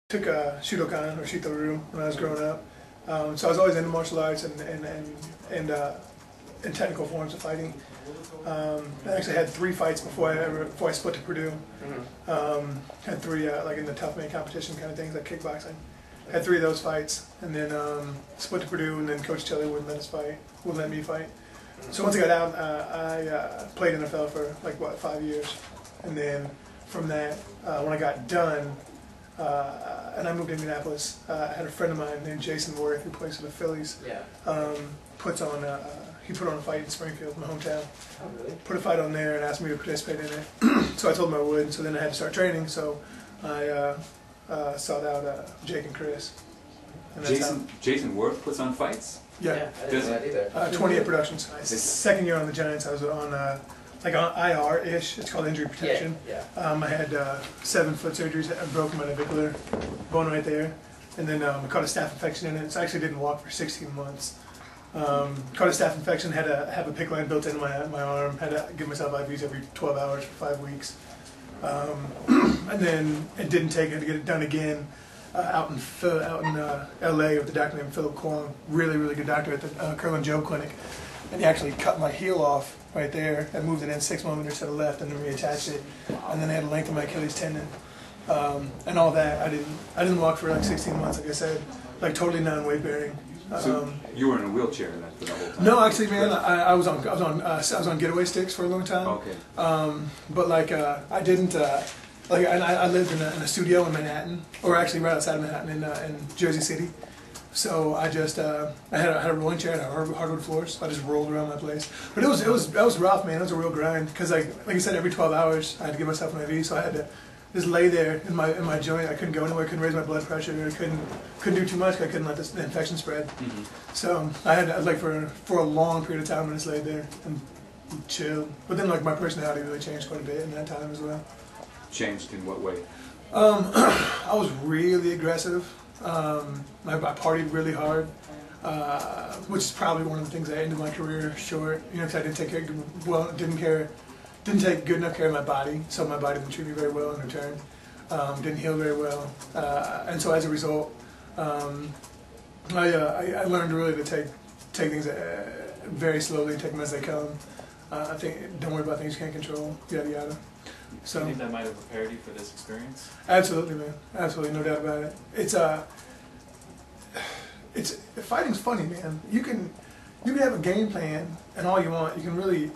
Took Shudokan or Shito-ryu when I was growing up. So I was always into martial arts and technical forms of fighting. I actually had 3 fights before I split to Purdue. Had 3 like in the TUF competition kind of things, like kickboxing. Had 3 of those fights, and then split to Purdue, and then Coach Tilly wouldn't let me fight. So once I got out, I played NFL for like 5 years, and then from that, when I got done. And I moved to Indianapolis. I had a friend of mine named Jason Worth who plays for the Phillies. Yeah. He put on a fight in Springfield, my hometown. Oh, really? Put a fight on there and asked me to participate in it. So I told him I would. So then I had to start training. So I sought out Jake and Chris. And Jason Worth puts on fights? Yeah. I didn't know that either. 28 Productions. Second year on the Giants, I was on like on IR-ish. It's called injury protection. Yeah. I had 7 foot surgeries. I broke my navicular bone right there, and then I caught a staph infection in it. So I actually didn't walk for 16 months. Caught a staph infection. Had to have a PICC line built into my arm. Had to give myself IVs every 12 hours for 5 weeks. And then it didn't take. I had to get it done again out in LA with a doctor named Philip Kwong. Really good doctor at the Curl and Joe Clinic. And he actually cut my heel off right there and moved it in 6 millimeters to the left, and then reattached it. And then I had to lengthen my Achilles tendon and all that. I didn't walk for like 16 months, like I said, like totally non-weight bearing. So you were in a wheelchair for the whole time? No, actually, man, I was on getaway sticks for a long time. Okay. But like I didn't. Like I lived in a studio in Manhattan, or actually right outside of Manhattan in Jersey City. So I just I had a rolling chair and hardwood floors. So I just rolled around my place. But that was rough, man. It was a real grind because like I said, every 12 hours I had to give myself an IV. So I had to just lay there in my joint. I couldn't go anywhere. I couldn't raise my blood pressure. I couldn't do too much. I couldn't let the infection spread. So I had like for a long period of time I just laid there and chilled. But then like my personality really changed quite a bit in that time as well. Changed in what way? I was really aggressive. I partied really hard, which is probably one of the things that ended my career short. You know, because I didn't take good enough care of my body, so my body didn't treat me very well in return. Didn't heal very well, and so as a result, I learned really to take things very slowly, take them as they come. I think don't worry about things you can't control, yada yada. So, do you think that might have prepared you for this experience? Absolutely, man. Absolutely, no doubt about it. It's fighting's funny, man. You can have a game plan and all you want. You can really,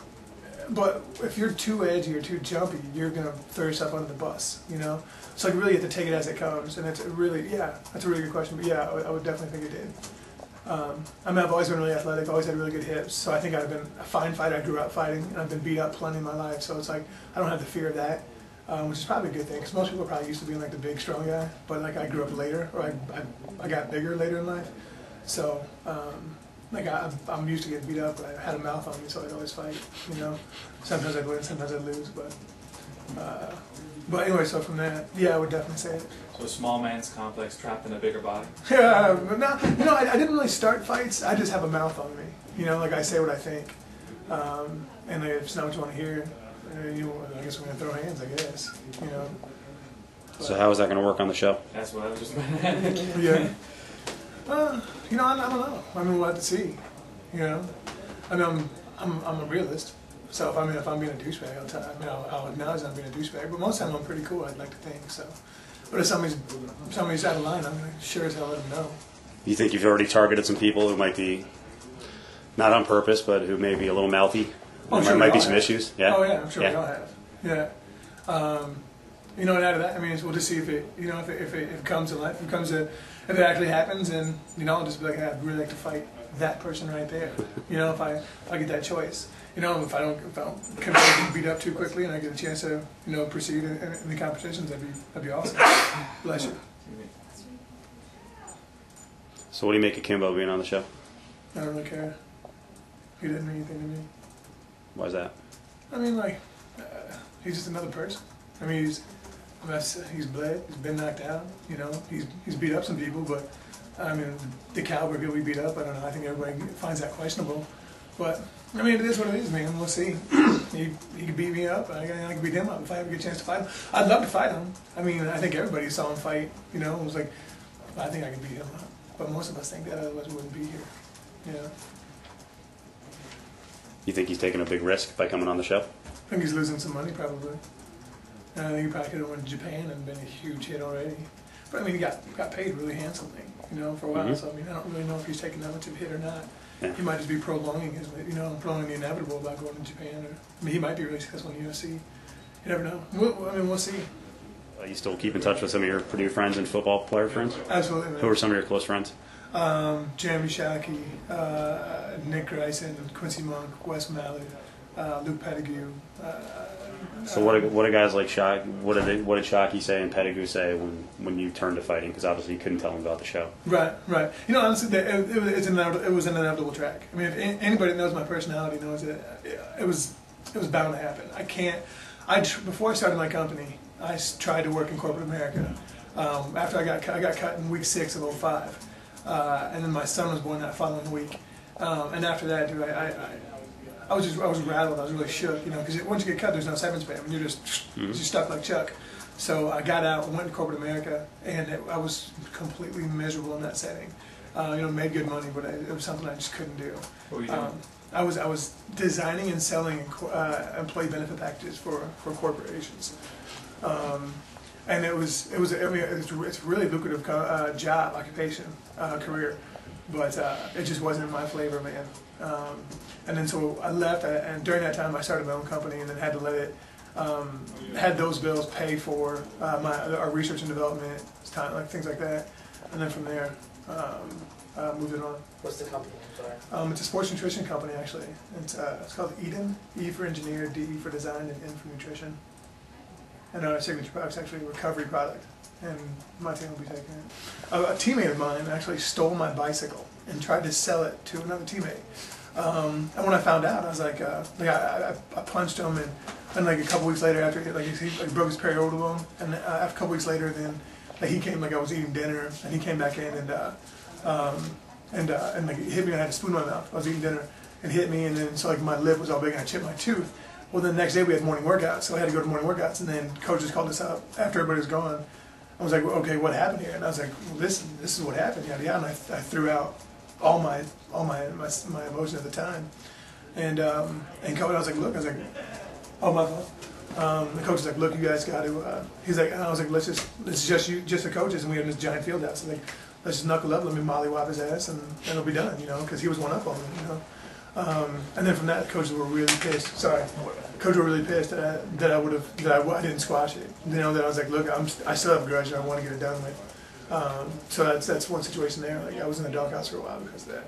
but if you're too edgy or too jumpy, you're gonna throw yourself under the bus. You know. So you really have to take it as it comes, and that's a really good question. But yeah, I would definitely think it did. I mean, I've always been really athletic, always had really good hips, so I think I've been a fine fighter. I grew up fighting, and I've been beat up plenty in my life, so it's like I don't have the fear of that, which is probably a good thing, because most people are probably used to being like the big, strong guy, but like I grew up later, or I got bigger later in life, so like I'm used to getting beat up, but I had a mouth on me, so I'd always fight, you know. Sometimes I'd win, sometimes I'd lose, but anyway, so from that, yeah, I would definitely say it. So a small man's complex trapped in a bigger body? Yeah, but no, you know, I didn't really start fights. I just have a mouth on me. You know, like I say what I think. And if it's not what you want to hear, I guess we're going to throw hands, I guess. You know. But, so how is that going to work on the show? That's what I was just going to ask. Yeah. You know, I don't know. I mean, we'll have to see. You know. I mean, I'm a realist. So if I'm being a douchebag, I'll acknowledge I'm being a douchebag. But most of the time I'm pretty cool, I'd like to think. So, but if somebody's out of line, I'm gonna sure as hell let them know. You think you've already targeted some people who might be not on purpose, but who may be a little mouthy? There might be some issues. Yeah. Oh yeah, I'm sure we all have. Yeah. You know, and out of that, I mean, we'll just see if it comes to life, if it actually happens, and you know, I'll just be like, hey, I'd really like to fight that person right there. You know, if I get that choice. You know, if I don't get beat up too quickly and I get a chance to, you know, proceed in the competitions, that'd be awesome. Bless you. So what do you make of Kimbo being on the show? I don't really care. He didn't mean anything to me. Why is that? I mean, like, he's just another person. I mean, he's bled, he's been knocked out, you know, he's beat up some people, but I mean, the caliber of people we beat up, I don't know, I think everybody finds that questionable. But I mean, it is what it is, man. We'll see. He could beat me up. I could beat him up if I ever get a chance to fight him. I'd love to fight him. I mean, I think everybody saw him fight. You know, it was like, I think I could beat him up. But most of us think that, otherwise we wouldn't be here. You know. You think he's taking a big risk by coming on the show? I think he's losing some money, probably. And I think he probably could have went to Japan and been a huge hit already. But I mean, he got paid really handsomely, you know, for a while. So I mean, I don't really know if he's taking that much of a hit or not. Yeah. He might just be prolonging his, you know, prolonging the inevitable about going to Japan. Or I mean, he might be really successful in the UFC. You never know. I mean, we'll see. You still keep in touch with some of your Purdue friends and football player friends? Absolutely, man. Who are some of your close friends? Jeremy Shockey, Nick Grayson, Quincy Monk, Wes Mallard, Luke Pettigrew. So what do guys like what did Shockey say and Pettigrew say when you turned to fighting? Because obviously you couldn't tell them about the show. Right. You know, honestly, it was an inevitable track. I mean, if anybody that knows my personality knows that it was bound to happen. Before I started my company, I tried to work in corporate America. After I got cut in week 6 of '05, and then my son was born that following week. And after that, dude, I was rattled. I was really shook, you know, because once you get cut, there's no severance pay. I mean, you're just stuck like Chuck. So I got out and went to corporate America, and I was completely miserable in that setting. You know, made good money, but it was something I just couldn't do. What were you doing? I was designing and selling employee benefit packages for corporations. And it's a really lucrative job, occupation, career, but it just wasn't my flavor, man. And then so I left, and during that time I started my own company, and then had to let it, had those bills pay for our research and development, like things like that, and then from there moved it on. What's the company? I'm sorry. It's a sports nutrition company, actually. It's called Eden, E for engineer, D for design, and N for nutrition. And our signature product's actually a recovery product, and my team will be taking it. A teammate of mine actually stole my bicycle and tried to sell it to another teammate. And when I found out, I was like I punched him, and like a couple weeks later, after he broke his periodal bone, and a couple weeks later, then he came, I was eating dinner, and he came back in and he hit me. And I had a spoon in my mouth. I was eating dinner, and hit me, and then so my lip was all big, and I chipped my tooth. Well, then the next day we had morning workouts, so I had to go to morning workouts, and then coaches called us up after everybody was gone. I was like, well, okay, what happened here? And I was like, well, this is what happened, yada yada. And I threw out all my emotion at the time, and coach, I was like, look, oh my fault. The coach was like, look, you guys got to. He's like, I was like, let's just the coaches, and we had this giant field house. So like, let's just knuckle up, let me mollywop his ass, and it'll be done, you know, because he was one up on me, you know. And then from that, coaches were really pissed. Coaches were really pissed that I didn't squash it. You know, that I was like, look, I still have a grudge, and I want to get it done with. So that's one situation there. Like I was in the doghouse for a while because of that.